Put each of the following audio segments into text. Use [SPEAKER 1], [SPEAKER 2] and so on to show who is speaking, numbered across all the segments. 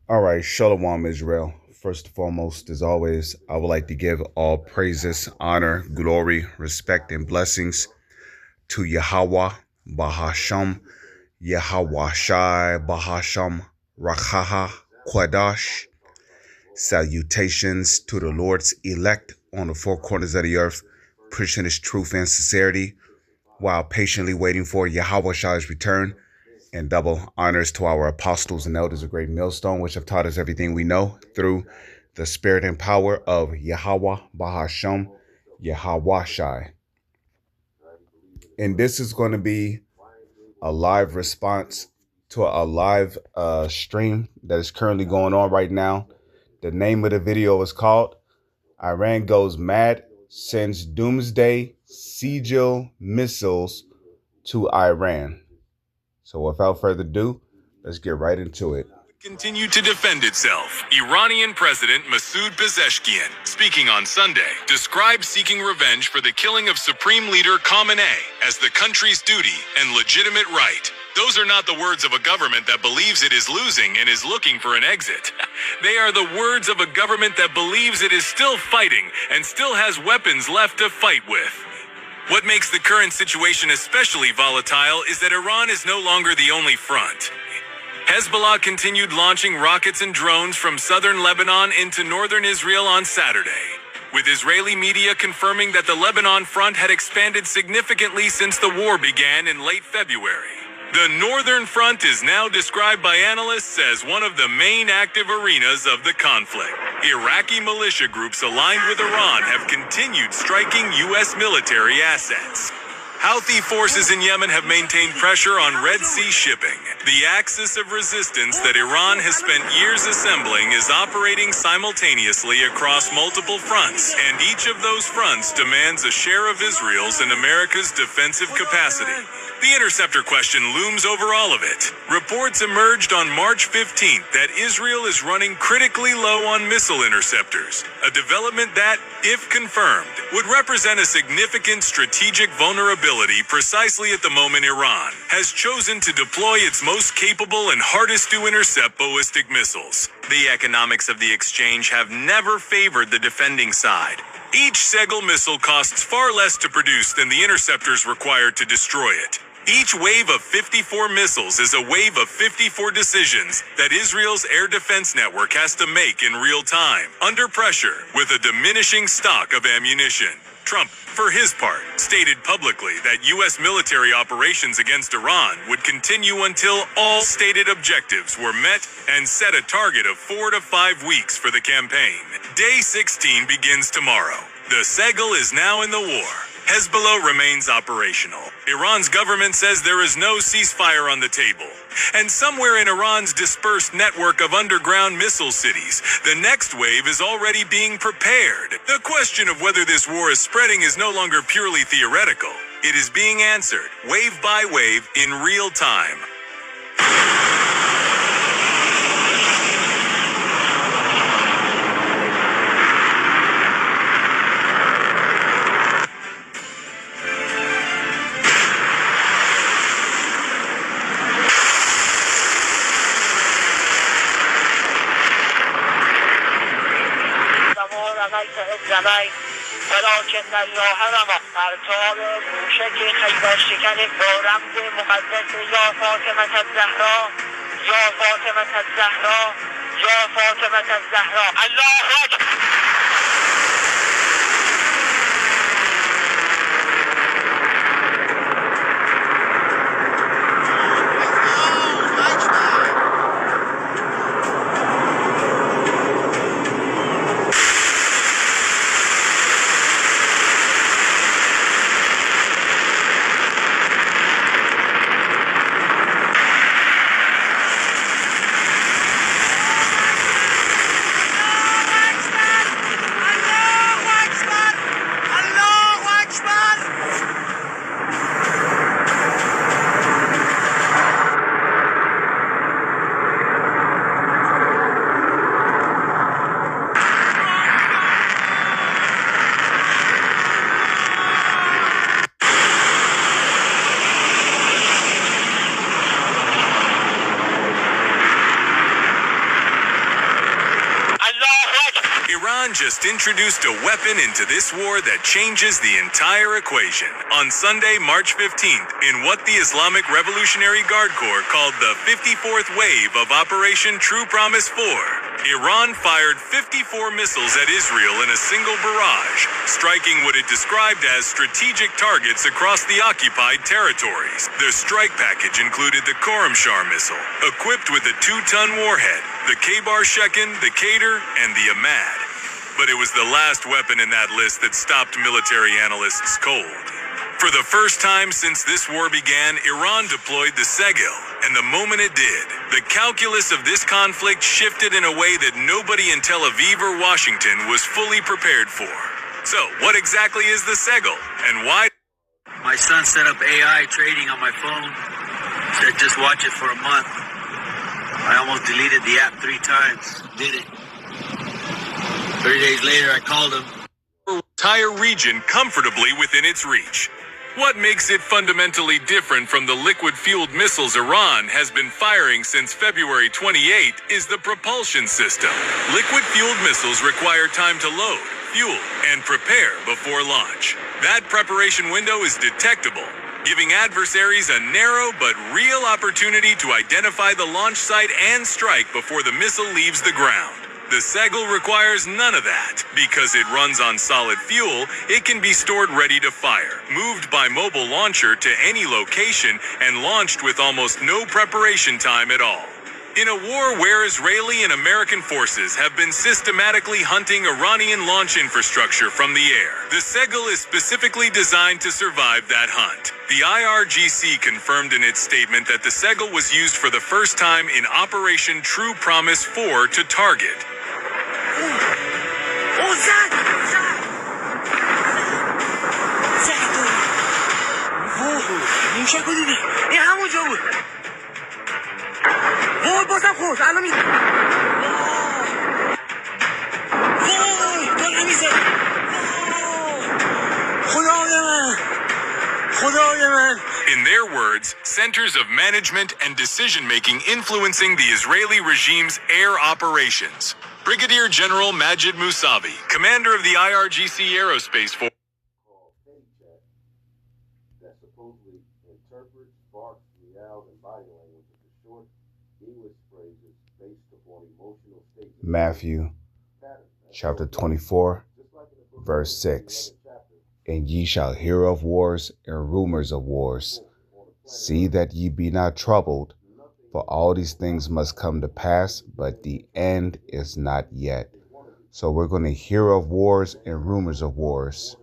[SPEAKER 1] All right, Shalom Israel. First and foremost, as always, I would like to give all praises, honor, glory, respect, and blessings to Yahweh, Bahasham, Yahweh Shai, Bahasham, Rakaha, Quadash. Salutations to the Lord's elect on the four corners of the earth, preaching his truth and sincerity while patiently waiting for Yahweh Shai's return. And double honors to our apostles and elders of Great Millstone, which have taught us everything we know through the spirit and power of Yahweh Bahasham, Yahweh Shai. And this is going to be a live response to a live stream that is currently going on right now. The name of the video is called Iran Goes Mad, Sends Doomsday Sejil Missiles to Iran. So without further ado, let's get right into it.
[SPEAKER 2] Continued to defend itself. Iranian President Masoud Pezeshkian, speaking on Sunday, described seeking revenge for the killing of Supreme Leader Khamenei as the country's duty and legitimate right. Those are not the words of a government that believes it is losing and is looking for an exit. They are the words of a government that believes it is still fighting and still has weapons left to fight with. What makes the current situation especially volatile is that Iran is no longer the only front. Hezbollah continued launching rockets and drones from southern Lebanon into northern Israel on Saturday, with Israeli media confirming that the Lebanon front had expanded significantly since the war began in late February. The northern front is now described by analysts as one of the main active arenas of the conflict. Iraqi militia groups aligned with Iran have continued striking U.S. military assets. Houthi forces in Yemen have maintained pressure on Red Sea shipping. The axis of resistance that Iran has spent years assembling is operating simultaneously across multiple fronts, and each of those fronts demands a share of Israel's and America's defensive capacity. The interceptor question looms over all of it. Reports emerged on March 15th that Israel is running critically low on missile interceptors, a development that, if confirmed, would represent a significant strategic vulnerability precisely at the moment Iran has chosen to deploy its most capable and hardest to intercept ballistic missiles. The economics of the exchange have never favored the defending side. Each Sejil missile costs far less to produce than the interceptors required to destroy it. Each wave of 54 missiles is a wave of 54 decisions that Israel's air defense network has to make in real time, under pressure, with a diminishing stock of ammunition. Trump, for his part, stated publicly that U.S. military operations against Iran would continue until all stated objectives were met and set a target of 4 to 5 weeks for the campaign. Day 16 begins tomorrow. The Sejil is now in the war. Hezbollah remains operational. Iran's government says there is no ceasefire on the table. And somewhere in Iran's dispersed network of underground missile cities, the next wave is already being prepared. The question of whether this war is spreading is no longer purely theoretical. It is being answered, wave by wave, in real time.
[SPEAKER 3] فلاکن در راه روا پرتاب موشک خیبرشکن با رمز مقدس یا فاطمة الزهرا یا فاطمة الزهرا یا فاطمة الزهرا الله اکبر.
[SPEAKER 2] just introduced a weapon into this war that changes the entire equation. On Sunday, March 15th, in what the Islamic Revolutionary Guard Corps called the 54th wave of Operation True Promise 4, Iran fired 54 missiles at Israel in a single barrage, striking what it described as strategic targets across the occupied territories. The strike package included the Khorramshahr missile, equipped with a 2-ton warhead, the Khaybar Shekin, the Qader, and the Ahmad. But it was the last weapon in that list that stopped military analysts cold. For the first time since this war began, Iran deployed the Sejil, and the moment it did, the calculus of this conflict shifted in a way that nobody in Tel Aviv or Washington was fully prepared for. So, what exactly is the Sejil, and why?
[SPEAKER 4] My son set up AI trading on my phone, said just watch it for a month. I almost deleted the app 3 times, did it. 30 days later, I called him.
[SPEAKER 2] Entire region comfortably within its reach. What makes it fundamentally different from the liquid-fueled missiles Iran has been firing since February 28 is the propulsion system. Liquid-fueled missiles require time to load, fuel, and prepare before launch. That preparation window is detectable, giving adversaries a narrow but real opportunity to identify the launch site and strike before the missile leaves the ground. The Sejil requires none of that. Because it runs on solid fuel, it can be stored ready to fire, moved by mobile launcher to any location, and launched with almost no preparation time at all. In a war where Israeli and American forces have been systematically hunting Iranian launch infrastructure from the air, the Sejil is specifically designed to survive that hunt. The IRGC confirmed in its statement that the Sejil was used for the first time in Operation True Promise 4 to target. In their words, centers of management and decision-making influencing the Israeli regime's air operations. Brigadier General Majid Musavi, commander of the IRGC Aerospace Force.
[SPEAKER 1] That supposedly interprets, barks, meows, and body language into short English phrases based upon emotional statements. Matthew chapter 24, verse 6. And ye shall hear of wars and rumors of wars. See that ye be not troubled, for all these things must come to pass, but the end is not yet. So we're going to hear of wars and rumors of wars.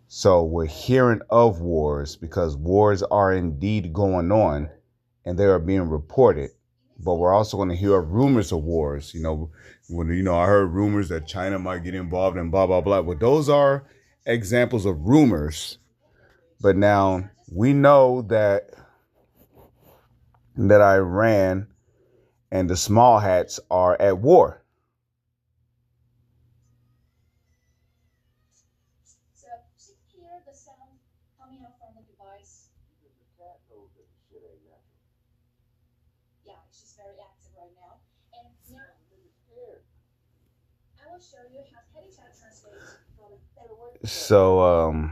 [SPEAKER 1] So we're hearing of wars because wars are indeed going on and they are being reported. But we're also going to hear of rumors of wars. I heard rumors that China might get involved in blah, blah, blah. But those are examples of rumors. But now we know that Iran and the small hats are at war.
[SPEAKER 5] So she can hear the sound coming out from the device. The cat knows that the shit ain't natural. Yeah, she's very active right now. And now I will show you how Teddy Chat translates from the word.
[SPEAKER 1] So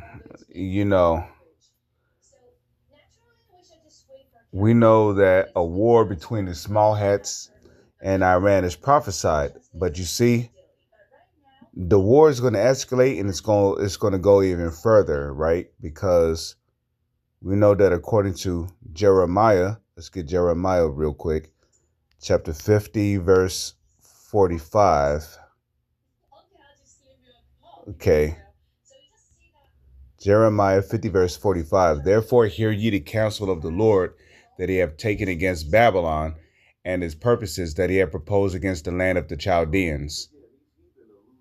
[SPEAKER 1] we know that a war between the small hats and Iran is prophesied. But you see, the war is going to escalate and it's going to go even further, right? Because we know that according to Jeremiah, let's get Jeremiah real quick, chapter 50, verse 45. Okay. Jeremiah 50, verse 45. Therefore hear ye the counsel of the Lord that he have taken against Babylon, and his purposes that he have proposed against the land of the Chaldeans.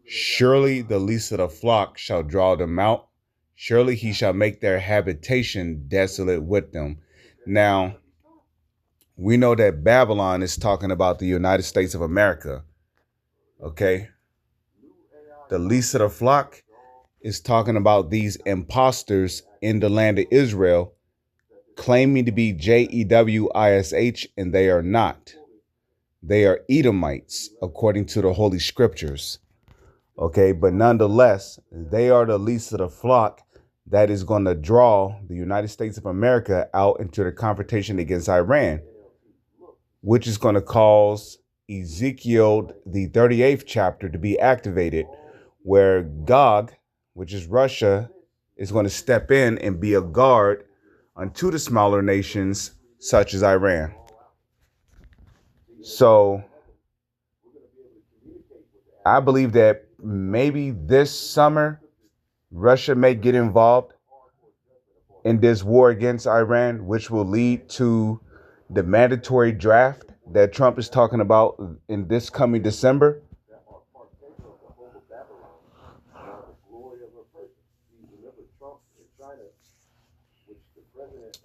[SPEAKER 1] Surely the least of the flock shall draw them out. Surely he shall make their habitation desolate with them. Now, we know that Babylon is talking about the United States of America. Okay? The least of the flock is talking about these imposters in the land of Israel claiming to be Jewish, and they are not. They are Edomites, according to the Holy Scriptures. Okay, but nonetheless, they are the least of the flock that is going to draw the United States of America out into the confrontation against Iran, which is going to cause Ezekiel, the 38th chapter, to be activated, where Gog, which is Russia, is going to step in and be a guard unto the smaller nations such as Iran. So I believe that maybe this summer, Russia may get involved in this war against Iran, which will lead to the mandatory draft that Trump is talking about in this coming December.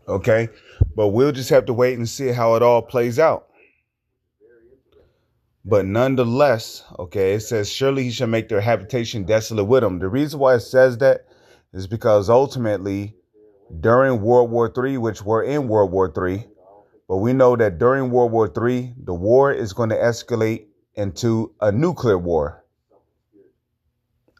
[SPEAKER 1] Okay, but we'll just have to wait and see how it all plays out. But nonetheless, okay, it says, surely he shall make their habitation desolate with them. The reason why it says that is because ultimately, during World War III, which we're in World War III, but we know that during World War III, the war is going to escalate into a nuclear war.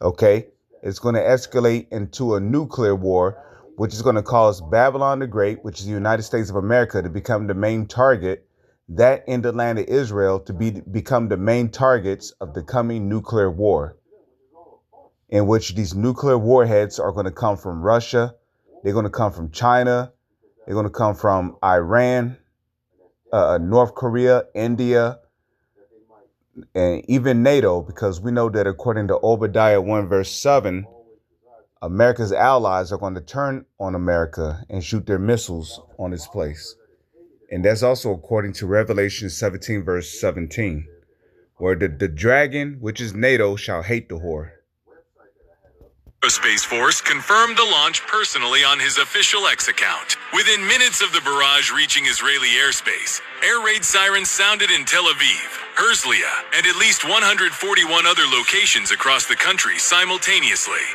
[SPEAKER 1] Okay, it's going to escalate into a nuclear war, which is going to cause Babylon the Great, which is the United States of America, to become the main target, that in the land of Israel to become the main targets of the coming nuclear war, in which these nuclear warheads are going to come from Russia, they're going to come from China, they're going to come from Iran, North Korea, India, and even NATO, because we know that according to Obadiah 1 verse 7, America's allies are going to turn on America and shoot their missiles on its place. And that's also according to Revelation 17 verse 17, where the dragon, which is NATO, shall hate the whore.
[SPEAKER 2] Space Force confirmed the launch personally on his official X account. Within minutes of the barrage reaching Israeli airspace, air raid sirens sounded in Tel Aviv, Herzliya, and at least 141 other locations across the country simultaneously.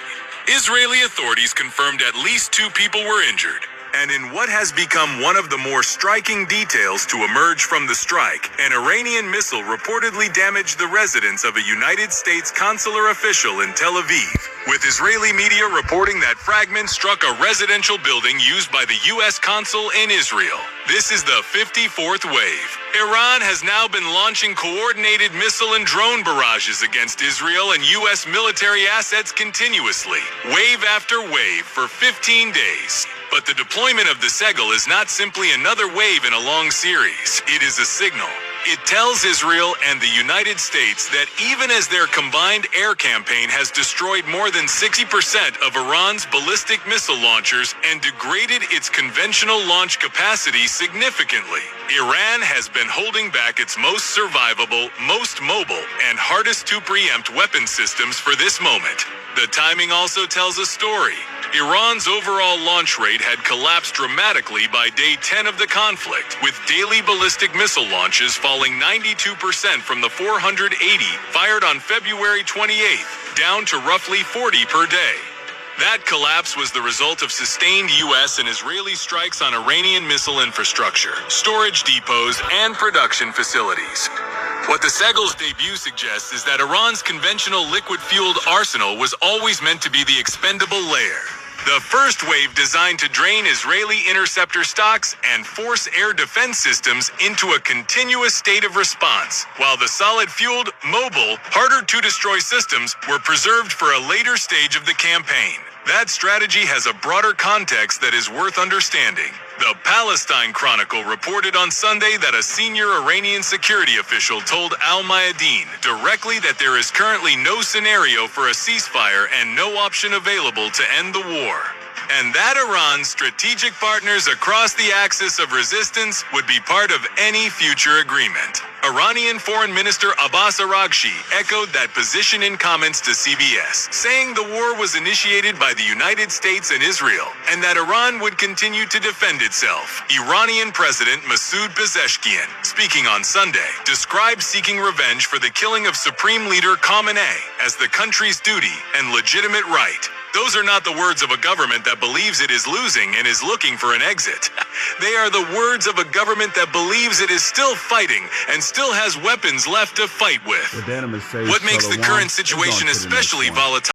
[SPEAKER 2] Israeli authorities confirmed at least 2 people were injured. And in what has become one of the more striking details to emerge from the strike, an Iranian missile reportedly damaged the residence of a United States consular official in Tel Aviv, with Israeli media reporting that fragments struck a residential building used by the U.S. consul in Israel. This is the 54th wave. Iran has now been launching coordinated missile and drone barrages against Israel and U.S. military assets continuously, wave after wave, for 15 days. But the deployment of the Sejil is not simply another wave in a long series. It is a signal. It tells Israel and the United States that even as their combined air campaign has destroyed more than 60% of Iran's ballistic missile launchers and degraded its conventional launch capacity significantly, Iran has been holding back its most survivable, most mobile, and hardest to preempt weapon systems for this moment. The timing also tells a story. Iran's overall launch rate had collapsed dramatically by day 10 of the conflict, with daily ballistic missile launches falling 92% from the 480 fired on February 28th, down to roughly 40 per day. That collapse was the result of sustained U.S. and Israeli strikes on Iranian missile infrastructure, storage depots, and production facilities. What the Sejil's debut suggests is that Iran's conventional liquid-fueled arsenal was always meant to be the expendable layer. The first wave designed to drain Israeli interceptor stocks and force air defense systems into a continuous state of response, while the solid-fueled, mobile, harder-to-destroy systems were preserved for a later stage of the campaign. That strategy has a broader context that is worth understanding. The Palestine Chronicle reported on Sunday that a senior Iranian security official told Al Mayadeen directly that there is currently no scenario for a ceasefire and no option available to end the war, and that Iran's strategic partners across the axis of resistance would be part of any future agreement. Iranian Foreign Minister Abbas Araghchi echoed that position in comments to CBS, saying the war was initiated by the United States and Israel, and that Iran would continue to defend itself. Iranian President Masoud Pezeshkian, speaking on Sunday, described seeking revenge for the killing of Supreme Leader Khamenei as the country's duty and legitimate right. Those are not the words of a government that believes it is losing and is looking for an exit. They are the words of a government that believes it is still fighting and still has weapons left to fight with. What makes the current situation especially volatile